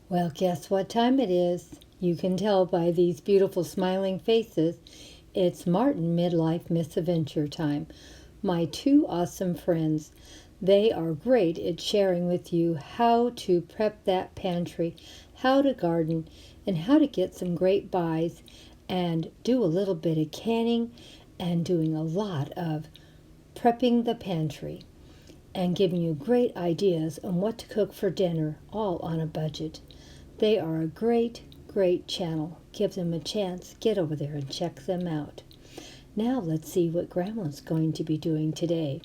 Well, guess what time it is? You can tell by these beautiful smiling faces. It's Martin Midlife Misadventure time. My two awesome friends. They are great at sharing with you how to prep that pantry, how to garden, and how to get some great buys and do a little bit of canning and doing a lot of prepping the pantry and giving you great ideas on what to cook for dinner, all on a budget. They are a great channel. Give them a chance. Get over there and check them out. Now let's see what Grandma's going to be doing today.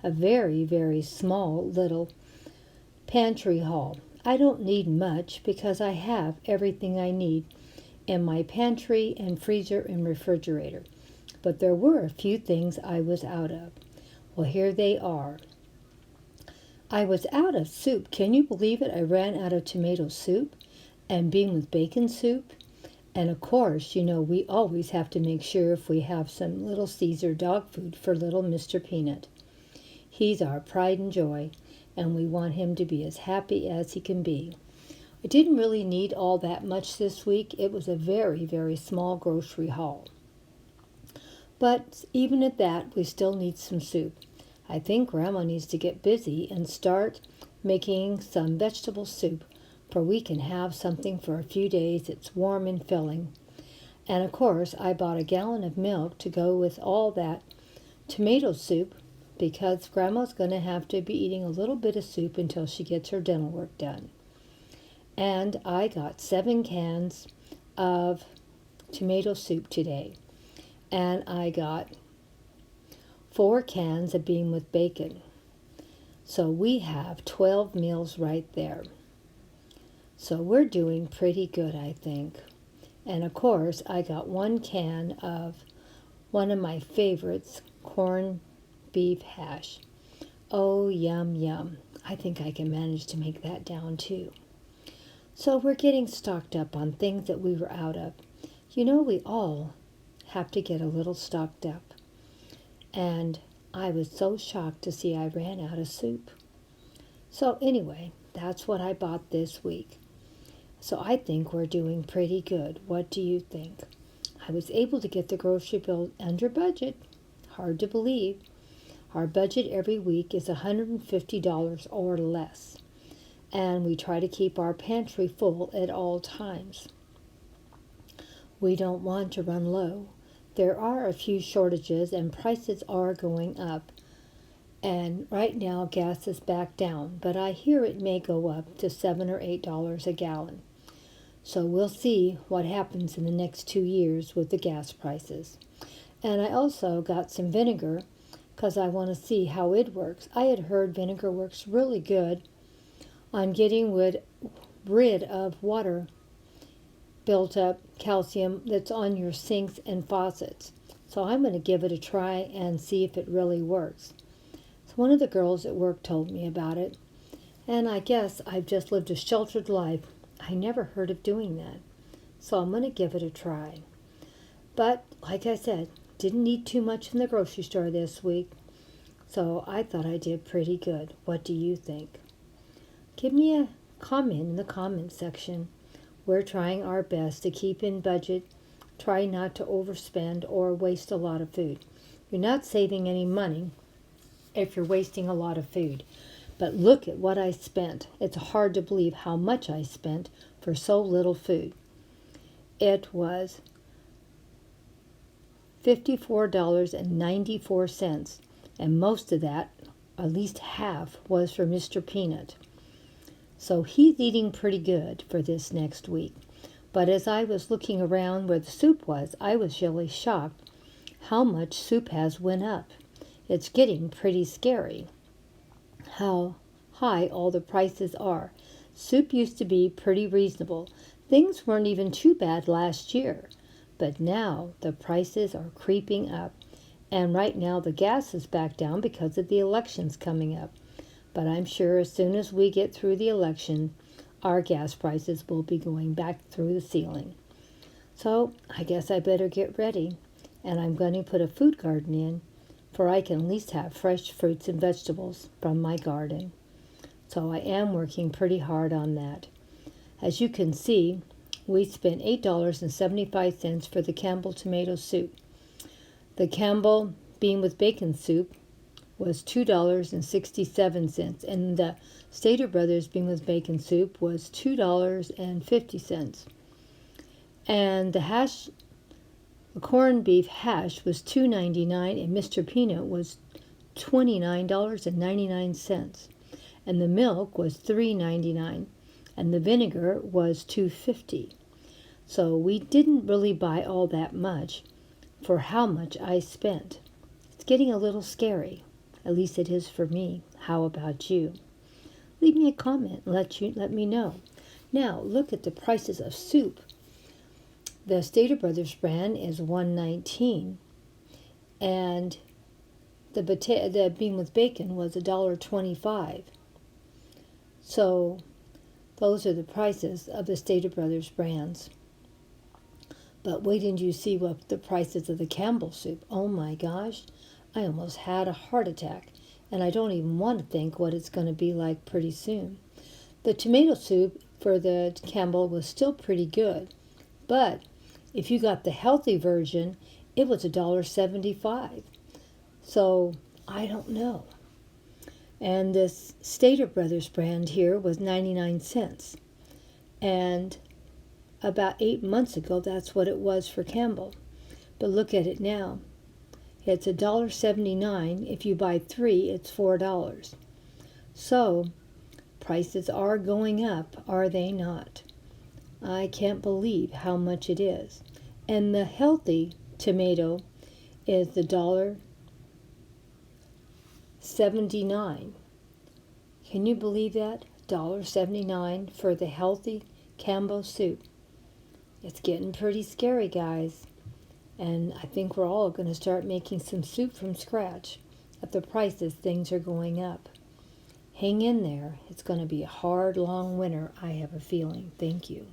A very small little pantry haul. I don't need much because I have everything I need in my pantry and freezer and refrigerator. But there were a few things I was out of. Well, here they are. I was out of soup. Can you believe it? I ran out of tomato soup and bean with bacon soup. And of course, we always have to make sure if we have some Little Caesar dog food for little Mr. Peanut. He's our pride and joy, and we want him to be as happy as he can be. I didn't really need all that much this week. It was a very small grocery haul. But even at that, we still need some soup. I think Grandma needs to get busy and start making some vegetable soup, for we can have something for a few days. It's warm and filling. And of course, I bought a gallon of milk to go with all that tomato soup because Grandma's going to have to be eating a little bit of soup until she gets her dental work done. And I got 7 cans of tomato soup today. And I got 4 cans of bean with bacon. So we have 12 meals right there. So we're doing pretty good, I think. And of course, I got 1 can of one of my favorites, corned beef hash. Oh, yum. I think I can manage to make that down too. So we're getting stocked up on things that we were out of. We all have to get a little stocked up. And I was so shocked to see I ran out of soup. So anyway, that's what I bought this week. So I think we're doing pretty good. What do you think? I was able to get the grocery bill under budget. Hard to believe. Our budget every week is $150 or less. And we try to keep our pantry full at all times. We don't want to run low. There are a few shortages and prices are going up. And right now gas is back down, but I hear it may go up to $7 or $8 a gallon. So we'll see what happens in the next 2 years with the gas prices. And I also got some vinegar because I want to see how it works. I had heard vinegar works really good on getting rid of water built up calcium that's on your sinks and faucets. So I'm going to give it a try and see if it really works. So one of the girls at work told me about it, and I guess I've just lived a sheltered life. I never heard of doing that. So I'm going to give it a try. But like I said, didn't need too much in the grocery store this week. So I thought I did pretty good. What do you think? Give me a comment in the comment section. We're trying our best to keep in budget, try not to overspend or waste a lot of food. You're not saving any money if you're wasting a lot of food. But look at what I spent. It's hard to believe how much I spent for so little food. It was $54.94, and most of that, at least half, was for Mr. Peanut. So he's eating pretty good for this next week. But as I was looking around where the soup was, I was really shocked how much soup has went up. It's getting pretty scary how high all the prices are. Soup used to be pretty reasonable. Things weren't even too bad last year. But now the prices are creeping up. And right now the gas is back down because of the elections coming up. But I'm sure as soon as we get through the election, our gas prices will be going back through the ceiling. So I guess I better get ready. And I'm going to put a food garden in, for I can at least have fresh fruits and vegetables from my garden. So I am working pretty hard on that. As you can see, we spent $8.75 for the Campbell tomato soup. The Campbell bean with bacon soup was $2.67, and the Stater Brothers bean with bacon soup was $2.50. And the corned beef hash was $2.99, and Mr. Peanut was $29.99, and the milk was $3.99, and the vinegar was $2.50. So we didn't really buy all that much for how much I spent. It's getting a little scary. At least it is for me. How about you? Leave me a comment and let me know. Now look at the prices of soup. The Stater Brothers brand is $1.19, and the bean with bacon was $1.25. So those are the prices of the Stater Brothers brands. But wait until you see what the prices of the Campbell soup. Oh my gosh, I almost had a heart attack, and I don't even want to think what it's going to be like pretty soon. The tomato soup for the Campbell was still pretty good, but if you got the healthy version, it was $1.75. So I don't know. And this Stater Brothers brand here was 99 cents. And about 8 months ago, that's what it was for Campbell. But look at it now. It's $1.79. If you buy 3, it's $4. So prices are going up, are they not? I can't believe how much it is. And the healthy tomato is the $1.79. Can you believe that? $1.79 for the healthy Campbell soup. It's getting pretty scary, guys. And I think we're all going to start making some soup from scratch. At the prices, things are going up. Hang in there. It's going to be a hard, long winter, I have a feeling. Thank you.